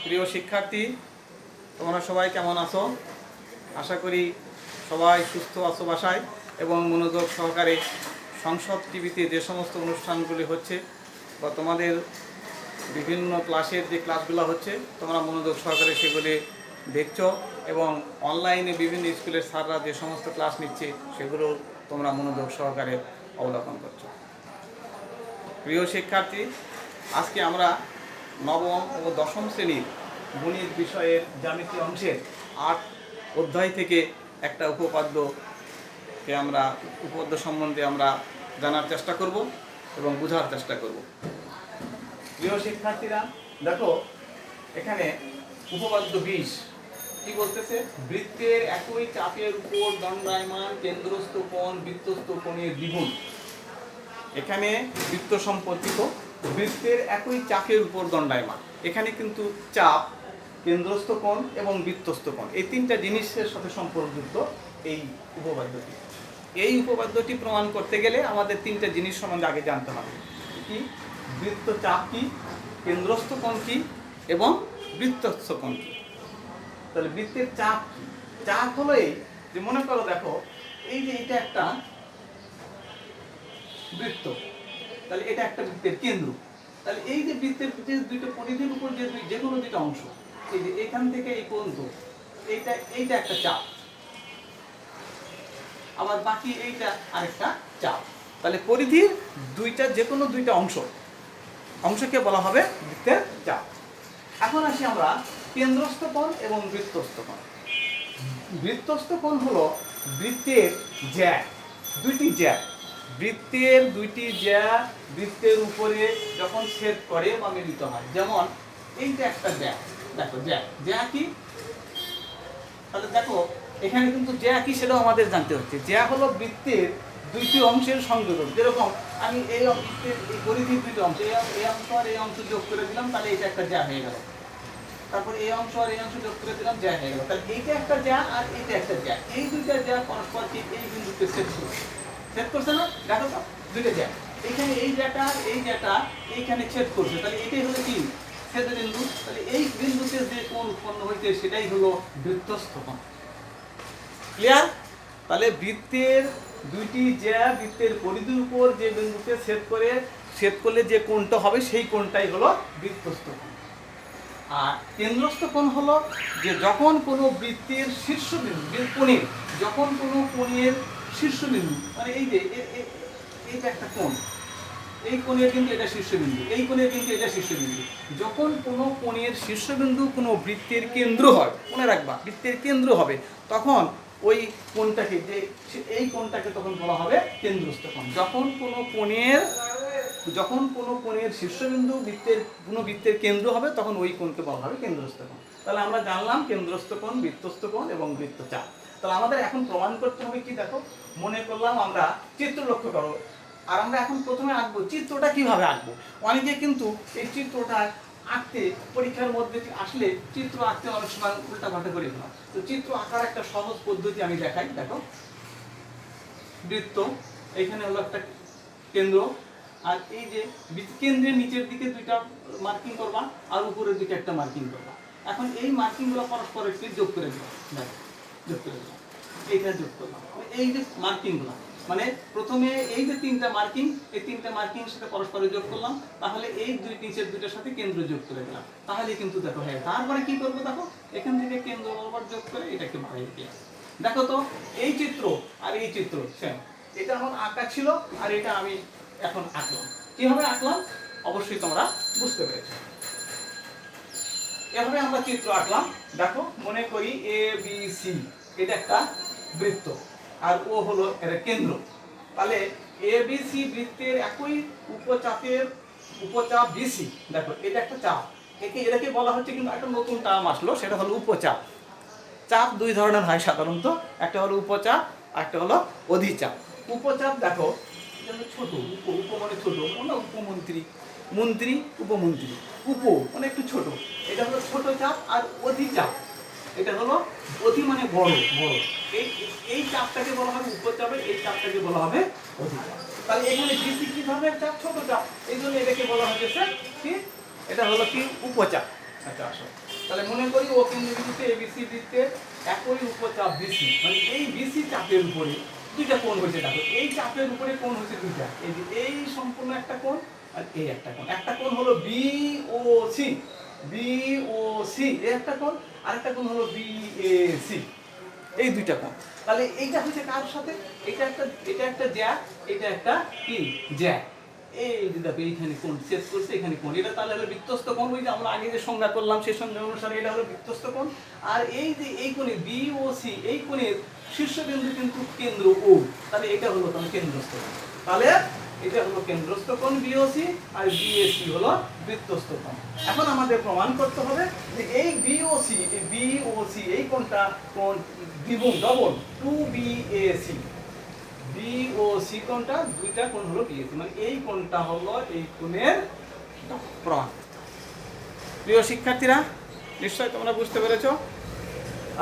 প্রিয় শিক্ষার্থী, তোমরা সবাই কেমন আছো? আশা করি সবাই সুস্থ আছো বাসায় এবং মনোযোগ সহকারে সংসদ টিভিতে যে সমস্ত অনুষ্ঠানগুলি হচ্ছে বা তোমাদের বিভিন্ন ক্লাসের যে ক্লাসগুলো হচ্ছে তোমরা মনোযোগ সহকারে সেগুলি দেখছো এবং অনলাইনে বিভিন্ন স্কুলের স্যাররা যে সমস্ত ক্লাস নিচ্ছে সেগুলো তোমরা মনোযোগ সহকারে অবলোকন করছো। প্রিয় শিক্ষার্থী, আজকে আমরা নবম ও দশম শ্রেণীর গণিত বিষয়ের জ্যামিতি অংশের ৮ অধ্যায় থেকে একটা উপপাদ্যকে উপপাদ্য সম্বন্ধে আমরা জানার চেষ্টা করব এবং বোঝার চেষ্টা করব। প্রিয় শিক্ষার্থীরা, দেখো এখানে উপপাদ্য ২০ কি বলতেছে? বৃত্তের একই চাপের উপর দণ্ডায়মান কেন্দ্রস্থ কোণ বৃত্তস্থ কোণের দ্বিগুণ। এখানে বৃত্ত সম্পর্কিত বৃত্তের একই চাপের উপর দণ্ডায়মান, এখানে কিন্তু চাপ, কেন্দ্রস্থ কোণ এবং বৃত্তস্থ কোণ এই তিনটা জিনিসের সাথে সম্পর্কযুক্ত এই উপপাদ্যটি। এই উপপাদ্যটি প্রমাণ করতে গেলে আমাদের তিনটা জিনিস সম্বন্ধে আগে জানতে হবে। কি? বৃত্ত চাপ কি, কেন্দ্রস্থ কোণ কি এবং বৃত্তস্থ কোণ কি। তাহলে বৃত্তের চাপ কি? চাপ হলো এই যে, মনে করো দেখো এই যে এটা একটা বৃত্ত, তাহলে এটা একটা বৃত্তের কেন্দ্র। তাহলে এই যে বৃত্তের যে দুটো পরিধির উপর যে কোনো দুটো অংশ, এই যে এখান থেকে এই পর্যন্ত এইটা একটা চাপ, আবার বাকি এইটা আরেকটা চাপ। তাহলে পরিধির যে কোনো দুইটা অংশকে বলা হবে বৃত্তের চাপ। এখন আসি আমরা কেন্দ্রস্থ কোণ এবং বৃত্তস্থ কোণ। বৃত্তস্থ কোণ হলো বৃত্তের জ্যা, দুইটি জ্যা, বৃত্তের দুইটি জ্যা বৃত্তের উপরে যখন ছেদ করে বা মিলিত হয়। যেমন এইটা একটা জ্যা, দেখো জ্যা কি? তাহলে দেখো এখানে কিন্তু জ্যা কি সেটাও আমাদের জানতে হচ্ছে। জ্যা হলো বৃত্তের দুইটি অংশের সংযোজন। যেরকম আমি এই বৃত্তের এই পরিধির দুইটি অংশ, এই অংশ আর এই অংশ যোগ করে দিলাম, তাহলে এটা একটা জ্যা হয়ে গেল। তারপর এই অংশ আর এই অংশ যোগ করে দিলাম, জ্যা হয়ে গেল। তাহলে এইটা একটা জ্যা আর এইটা একটা জ্যা, এই দুইটা জ্যা পরস্পরকে এই বিন্দুতে ছেদ করছে না? দেখো তো দুইটা জ্যা, এখানে এই জ্যাটা আর এই জ্যাটা এইখানে ছেদ করছে, তাহলে এটাই হলো কি? ছেদ বিন্দু। তাহলে এই বিন্দুতে যে কোণ উৎপন্ন হইছে সেটাই হলো বৃত্তস্থ কোণ। ক্লিয়ার? তাহলে বৃত্তের দুইটি জ্যা বৃত্তের পরিধির উপর যে বিন্দুতে ছেদ করলে যে কোণটা হবে সেই কোণটাই হলো বৃত্তস্থ কোণ। আর কেন্দ্রস্থ কোণ হলো যে যখন কোনো বৃত্তের শীর্ষবিন্দু যখন কোনো কোণের শীর্ষবিন্দু, মানে এই যে এইটা একটা কোণ, এই কোণের কিন্তু এটা শীর্ষবিন্দু, এই কোণের কিন্তু এটা শীর্ষবিন্দু। যখন কোনো কোণের শীর্ষবিন্দু কোনো বৃত্তের কেন্দ্র হয়, মনে রাখবা বৃত্তের কেন্দ্র হবে, তখন ওই কোণটাকে এই কোণটাকে তখন বলা হবে কেন্দ্রস্থ কোণ। যখন কোনো কোণের শীর্ষবিন্দু কোনো বৃত্তের কেন্দ্র হবে তখন ওই কোণকে বলা হবে কেন্দ্রস্থ কোণ। তাহলে আমরা জানলাম কেন্দ্রস্থ কোণ, বৃত্তস্থ কোণ এবং বৃত্তচাপ। তাহলে আমাদের এখন প্রমাণ করতে হবে কি? দেখো মনে করলাম আমরা চিত্র, লক্ষ্য করো। আর আমরা এখন প্রথমে আঁকবো, চিত্রটা কিভাবে আঁকবো। অনেকে কিন্তু এই চিত্রটা আঁকতে পরীক্ষার মধ্যে আসলে চিত্র আঁকতে অনেক সময় উল্টাপাল্টা করে ফেলা। তো চিত্র আঁকার একটা সহজ পদ্ধতি আমি দেখাই। দেখো বৃত্ত, এখানে হলো একটা কেন্দ্র, আর এই যে কেন্দ্রের নিচের দিকে দুইটা মার্কিং করবা আর উপরের দিকে একটা মার্কিং করবা। এখন এই মার্কিংগুলো পরস্পর একটি যোগ করে দিবা, দেখো যোগ করে দিলাম, এইটা যোগ করলাম। এই যে মার্কিংগুলো, মানে প্রথমে এই যে তিনটা মার্কিং, এই তিনটা মার্কিং সাথে পরস্পরে যোগ করলাম, তাহলে এই নিচের দুইটার সাথে কেন্দ্র যোগ করে দিলাম, তাহলে কিন্তু দেখো হ্যাঁ। তারপরে কি করবো? দেখো এখান থেকে কেন্দ্র বরাবর যোগ করে এটাকে বাড়িয়ে দিলাম। দেখো তো এই চিত্র আর এই চিত্র সেম। এটা আমার আঁকা ছিল আর এটা আমি এখন আঁকলাম। কিভাবে আঁকলাম অবশ্যই তোমরা বুঝতে পেরেছো। এভাবে আমরা চিত্র আঁকলাম। দেখো মনে করি এ বি সি, এটা একটা বৃত্ত আর ও হলো এর কেন্দ্র। তাহলে এ বি সি বৃত্তের একই উপচাপ বিসি, দেখো এটা একটা চাপ, এটাকে বলা হচ্ছে, কিন্তু একটা নতুন টার্ম আসলো, সেটা হলো উপচাপ। চাপ দুই ধরনের হয় সাধারণত, একটা হলো উপচাপ আর একটা হলো অধিচাপ। উপচাপ দেখো ছোট, উপ মানে ছোট, উপমন্ত্রী, মন্ত্রী, উপমন্ত্রী, মানে একটু ছোট, এটা হলো ছোট চাপ। আর অধিচাপ, এটা হলো অধি মানে বড়, এই চাপটাকে বলা হবে উপচাপের, এই চাপটাকে বলা হবে অধিচাপ। তাহলে এখানে বিসি কি ধরনের চাপ? ছোট চাপ, এই জন্য এটাকে বলা হচ্ছে কি? এটা হলো কি? উপচাপ। আচ্ছা আসো তাহলে মনে করি ও কেন্দ্রবিন্দুতে এবিসি বৃত্তের একই উপচাপ বিসি, মানে এই বিসি চাপের উপরে দুইটা কোণ হয়েছে। দেখো এই চাপের উপরে কোণ হয়েছে দুইটা, এই যে এই সম্পূর্ণ একটা কোণ আর এই একটা কোণ। একটা কোণ হলো বিওসি, বিওসি এই একটা কোণ, আরেকটা কোণ হলো বিএসি, এই দুইটা কোণ। তাহলে এইটা হচ্ছে কার সাথে, এটা একটা জ্যা, এটা একটা কি জ্যা। এই যে দেখো এইখানে কোণ ছেদ করছে, এখানে কোণ, এটা তাহলে হলো বৃত্তস্থ কোণ। ওই যে আমরা আগে যে সংজ্ঞা করলাম সেই সংজ্ঞা অনুসারে এটা হলো বৃত্তস্থ কোণ। আর এই যে এই কোণে বিওসি, এই কোণের শীর্ষবিন্দু কিন্তু কেন্দ্র ও, তাহলে এটা হলো তোমার কেন্দ্রস্থ কোণ। তাহলে এটা হলো কেন্দ্রস্থ কোণ বিওসি, আর বিএসি হলো বৃত্তস্থ কোণ। এখন আমাদের প্রমাণ করতে হবে যে এই বিওসি এই কোণটা কোণ দ্বিগুণ ডবল 2BAC, বিওসি কোণটা দুইটা কোণ হলো বিএসি, মানে এই কোণটা হলো এই কোণের প্রমাণ। প্রিয় শিক্ষার্থীরা, নিশ্চয়ই তোমরা বুঝতে পেরেছো।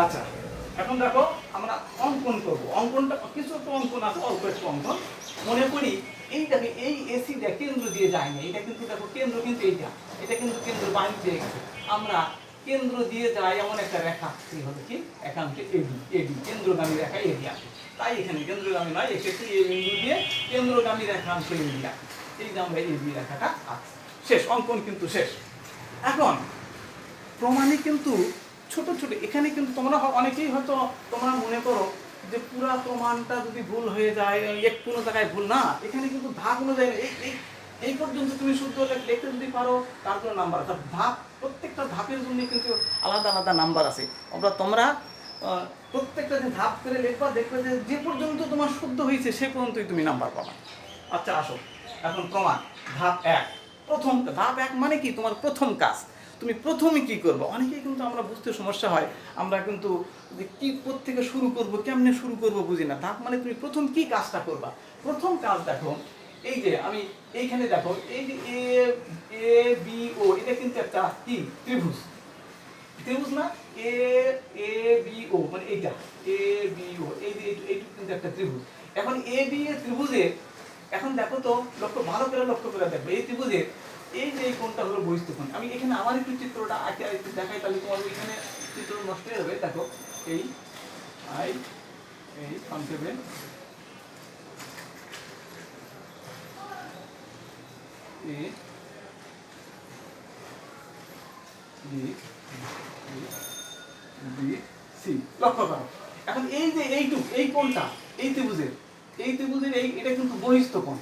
আচ্ছা, এখন দেখো আমরা অঙ্কন করব। অঙ্কনটা কিছু তো অঙ্কন আছে, অল্প একটু অঙ্কন। মনে করি এই দেখো এই এসি দেখ কেন্দ্র দিয়ে যায় না, এটা কিন্তু দেখো কেন্দ্র কিন্তু এটা কিন্তু কেন্দ্র বাইরে দিয়ে গেছে। আমরা কেন্দ্র দিয়ে যায় এমন একটা রেখা, এই হলো কি একাঙ্কে এডি কেন্দ্রগামী রেখা এডি আছে। তাই এখানে কেন্দ্রগামী নয়, এক্ষেত্রে এই বিন্দু দিয়ে কেন্দ্রগামী রেখাংশ এডি আছে। এই যে আমরা এডি রেখাটা আছে, শেষ অঙ্কন কিন্তু শেষ। এখন প্রমাণে কিন্তু ছোট ছোট এখানে কিন্তু তোমরা অনেকেই হয়তো তোমরা মনে করো যে পুরা প্রমাণটা যদি ভুল হয়ে যায়, এক কোনো জায়গায় ভুল না, এখানে কিন্তু ধাপ অনুযায়ী এই পর্যন্ত তুমি শুদ্ধ লিখতে যদি পারো তার কোনো নাম্বার আছে। ধাপ প্রত্যেকটা ধাপের জন্য কিন্তু আলাদা আলাদা নাম্বার আছে। তোমরা প্রত্যেকটা যে ধাপ করে লিখবা, দেখবে যে পর্যন্ত তোমার শুদ্ধ হয়েছে সে পর্যন্তই তুমি নাম্বার পাবা। আচ্ছা আসো এখন প্রমাণ। ধাপ 1, প্রথম ধাপ 1 মানে কি তোমার প্রথম কাজ। তুমি প্রথমে কি করবো, অনেকেই কিন্তু আমরা বুঝতে সমস্যা হয়, আমরা কিন্তু যে কি থেকে শুরু করব, কেমনে শুরু করব বুঝি না। ধাপ মানে তুমি প্রথম কি কাজটা করবা। প্রথম কাজ দেখো, এই যে আমি এইখানে দেখো এই যে এ বি ও, এটা কিন্তু একটা কি ত্রিভুজ, ত্রিভুজ না, এ বি ও মানে এইটা এ বি ও, এই যে এইটুকু কিন্তু একটা ত্রিভুজ। এখন এ বি এর ত্রিভুজে এখন দেখো তো ভালো করে লক্ষ্য করে দেখবে, এই ত্রিভুজের এই যে এই কোণটা হলো বহিস্থ কোণ। আমি এখানে আমার একটু চিত্রটা আঁকে একটু দেখাই, তাহলে তোমার এখানে চিত্র নষ্ট হয়ে যাবে। দেখো এই এই সংক্ষেপে এ বি বি সি, লক্ষ্য করো। এখন এই যে এই কোণটা এই ত্রিভুজের এটা কিন্তু বহিস্থ কোণ,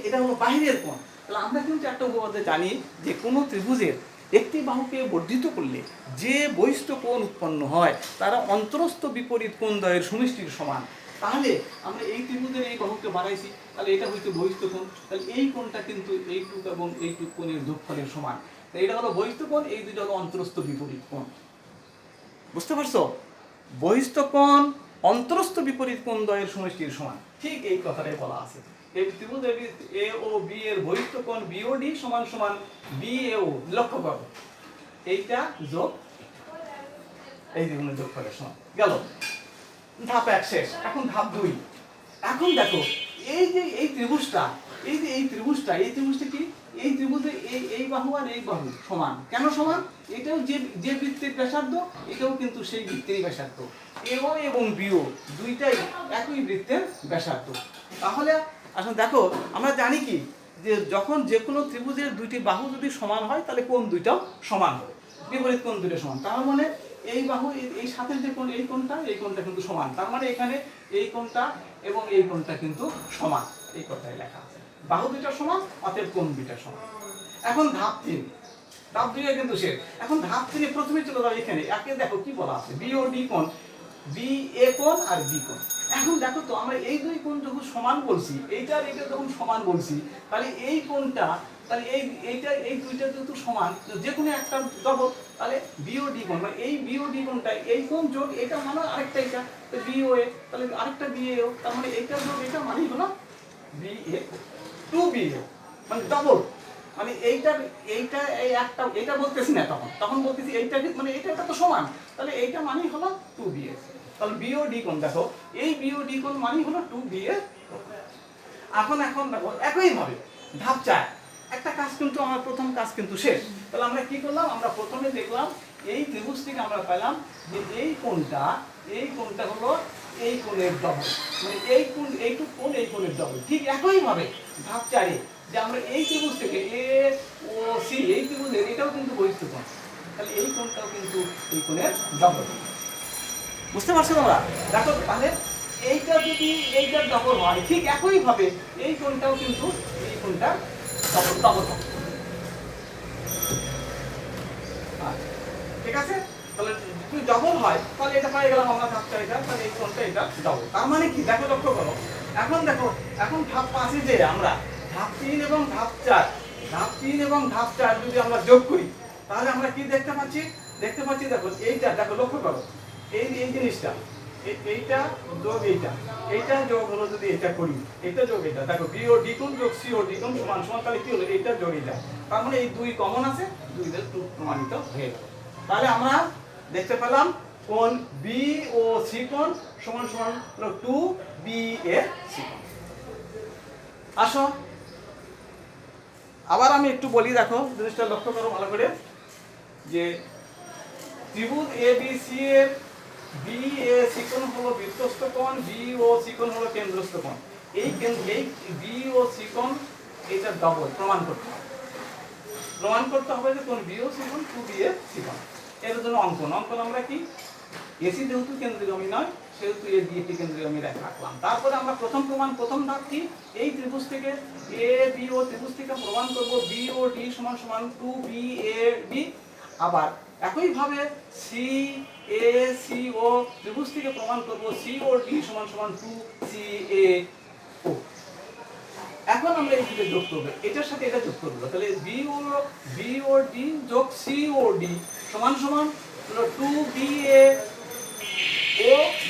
এটা হলো বাহিরের কোণ। তাহলে আমরা কিন্তু একটা উপপাদ্য জানি যে কোনো ত্রিভুজের একটি বাহুকে বর্ধিত করলে যে বহিস্থ কোণ উৎপন্ন হয় তারা অন্তরস্থ বিপরীত কোণদ্বয়ের সমষ্টির সমান। তাহলে আমরা এই ত্রিভুজের এই বাহুকে বাড়াইছি, তাহলে এটা হচ্ছে বহিস্থ কোণ। তাহলে এই কোণটা কিন্তু এইটুক এবং এইটুক কোণের যোগফলের সমান। তাই এটা হলো বহিস্থ কোণ, এই দুটো হলো অন্তরস্থ বিপরীত কোণ। বুঝতে পারছো? বহিস্থ কোণ অন্তরস্থ বিপরীত কোণদ্বয়ের সমষ্টির সমান, ঠিক এই কথাটাই বলা আছে। এই ত্রিভুজ এ ও বি এর বহিস্থ কোণ বিওডি সমান সমান বিএও। লক্ষ্য করো এইটা যোগ এই দ্বিগুণের যোগফলের সমান। গেল ধাপ 1 শেষ। এখন ধাপ 2। এখন দেখো এই যে এই ত্রিভুজটা এই ত্রিভুজটা কি এই ত্রিভুজে এই বাহু আর এই বাহু সমান। কেন সমান? এটাও যে বৃত্তের ব্যাসার্ধ, এটাও কিন্তু সেই বৃত্তেরই ব্যাসার্ধ। এও এবং বিও দুইটাই একই বৃত্তের ব্যাসার্ধ। তাহলে আসলে দেখো আমরা জানি কি যে যখন যে কোনো ত্রিভুজের দুইটি বাহু যদি সমান হয় তাহলে কোণ দুইটাও সমান হবে, বিপরীত কোণ দুটো সমান। তার মানে এই বাহু এই সাথে যে কোণ এই কোণটা কিন্তু সমান। তার মানে এখানে এই কোণটা এবং এই কোণটা কিন্তু সমান, এই কথাই লেখা আছে। বাহু দুইটা সমান, অতএব কোণ দুইটা সমান। এখন ধাপ 3, ধাপ 2 কিন্তু শেষ। এখন ধাপ 3 প্রথমে চলে যাও এখানে, একে দেখো কি বলা আছে, বি ও ডি কোণ, বি এ কোণ আর বি কোণ। এখন দেখো তো আমরা এই দুই কোণ যখন সমান বলছি, এইটা আর এইটা যখন সমান বলছি, তাহলে এই কোণটা তাহলে এই দুইটা যেহেতু সমান, যে কোনো একটা ডবল, তাহলে বিওডি কোণ মানে এই বিওডি কোণটা এই কোণ যোগ এটা মানে আরেকটা এটা বিওএ, তাহলে আরেকটা বিএও, তার মানে এইটা যোগ এটা মানেই হলো বিএ 2BA মানে ডবল। মানে এইটা এই একটা এটা বলতেছি না, তখন বলতেছি এইটা মানে এটা তো সমান, তাহলে এইটা মানেই হলো 2BA। তাহলে বিওডি কোণ দেখো এই বিওডি কোণ মানেই হলো 2BA। এখন দেখো একইভাবে ধাপ 4 একটা কাজ কিন্তু আমার প্রথম কাজ কিন্তু শেষ। তাহলে আমরা কি করলাম, আমরা প্রথমে দেখলাম এই ত্রিভুজ থেকে আমরা পেলাম যে এই কোণটা হলো এই কোণের ডবল, মানে এইটুক কোণ এই কোণের ডবল। ঠিক একইভাবে ধাপ 4 যে আমরা এই ত্রিভুজ থেকে এ ও সি এই ত্রিভুজের এটাও কিন্তু বহিস্থ কোণ, তাহলে এই কোণটাও কিন্তু এই কোণের ডবল। বুঝতে পারছো তোমরা? দেখো তাহলে এইটা যদি এইটার ডবল হয়, ঠিক একইভাবে এই কোণটাও কিন্তু এই কোণটা ডবল হবে। ঠিক আছে? তাহলে যদি ডবল হয় তাহলে এটা পেয়ে গেলাম আমরা ধাপটা এটা, তাহলে এই কোণটা এটা ডবল। তার মানে কি দেখো, লক্ষ্য করো, এখন ধাপ 5 যে আমরা ধাপ 3 এবং ধাপ 4 যদি আমরা যোগ করি তাহলে আমরা কি দেখতে পাচ্ছি দেখো এইটা দেখো, লক্ষ্য করো, এই জিনিসটা এইটা যোগ এইটা যোগ হলো, যদি এটা করি এটা যোগ এটা, দেখো বি ও ডি কোণ যোগ সি ও ডি কোণ সমান তাহলে কি হলো, এইটা যোগ এইটা, তার মানে এই দুই কমন আছে, দুইটা প্রমাণিত হয়ে গেল। তাহলে আমরা দেখতে পেলাম কোণ বি ও সি কোণ সমান হলো 2BA সি কোণ। আসো আবার আমি একটু বলি, দেখো জিনিসটা লক্ষ্য করো ভালো করে, যে ত্রিভুজ ABC এর BAC কোণ হলো বৃত্তস্থ কোণ, BOC কোণ হলো কেন্দ্রস্থ কোণ। এই BOC কোণ এটা ডবল প্রমাণ করতে হবে যে কোণ BOC কোণ 2BAC কোণ। এর জন্য অঙ্কন আমরা কি AC যেহেতু কেন্দ্রগামী নয় সেহেতু এ দিয়ে কেন্দ্রগামী রাখলাম। তারপরে আমরা প্রথম ধাপ কি, এই ত্রিভুজ থেকে ABO ত্রিভুজ থেকে প্রমাণ করব BOD সমান 2BAD। আবার একইভাবে CACO ত্রিভুজ থেকে প্রমাণ করব COD সমান 2CAO। এখন আমরা এই দুটো যোগ করব, এটার সাথে এটা যোগ করব, তাহলে BOD যোগ COD সমান হলো 2BAO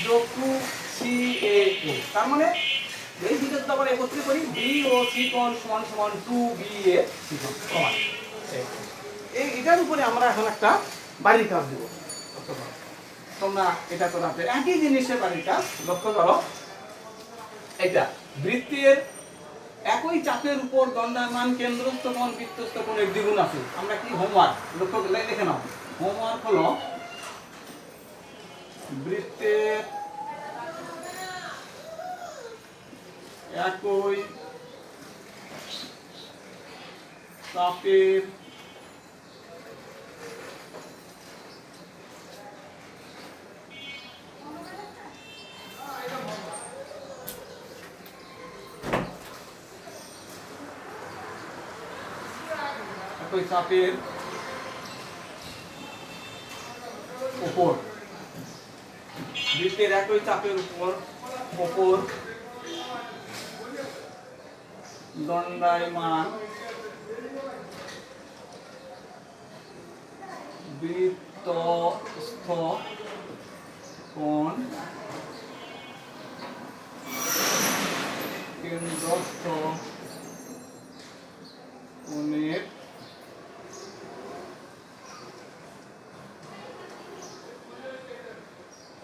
যোগ 2CAO। তার মানে এই দুটো যদি আবার একত্রে করি BOC কোণ সমান 2BAC কোণ সমান। এটার উপরে আমরা এখন একটা বাড়ির কাজ দেব, তোমরা এটা করাতে একই জিনিসের বাড়ির কাজ। লক্ষ্য করো, এটা বৃত্তের একই চাপের উপর দণ্ডায়মান কেন্দ্রস্থ কোণ বৃত্তস্থ কোণের দ্বিগুণ আছে। আমরা কি হোমওয়ার্ক লক্ষ্য করলে লিখে নাও, হোমওয়ার্ক হলো বৃত্তের একই চাপের উপর বৃত্তের একই চাপের উপর দণ্ডায়মান বৃত্তস্থ কোণ কেন্দ্রস্থ কোণের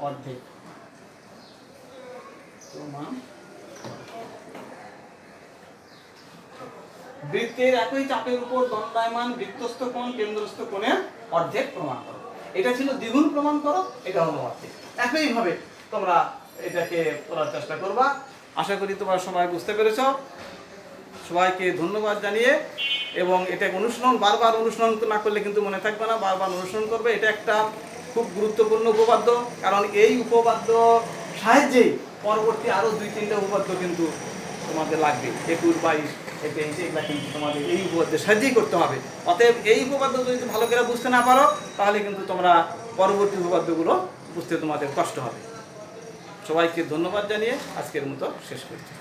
অর্ধেক সমান। বৃত্তের একই চাপের উপর দণ্ডায়মান বৃত্তস্থ কোণ কেন্দ্রস্থ কোণের অর্ধেক প্রমাণ করো। এটা ছিল দ্বিগুণ প্রমাণ করো, এটা হলো অর্ধেক। একইভাবে তোমরা এটাকে করার চেষ্টা করবা। আশা করি তোমরা সবাই বুঝতে পেরেছ। সবাইকে ধন্যবাদ জানিয়ে, এবং এটা বারবার অনুশীলন না করলে কিন্তু মনে থাকবে না, বারবার অনুসরণ করবে। এটা একটা খুব গুরুত্বপূর্ণ উপপাদ্য, কারণ এই উপপাদ্য সাহায্যে পরবর্তী আরও 2-3টা উপপাদ্য কিন্তু তোমাদের লাগবে, 21, 22, 23 এগুলা কিন্তু তোমাদের এই উপপাদ্যের সাহায্যেই করতে হবে। অতএব এই উপপাদ্য যদি ভালো করে বুঝতে না পারো তাহলে কিন্তু তোমরা পরবর্তী উপপাদ্যগুলো বুঝতে তোমাদের কষ্ট হবে। সবাইকে ধন্যবাদ জানিয়ে আজকের মতো শেষ করছি।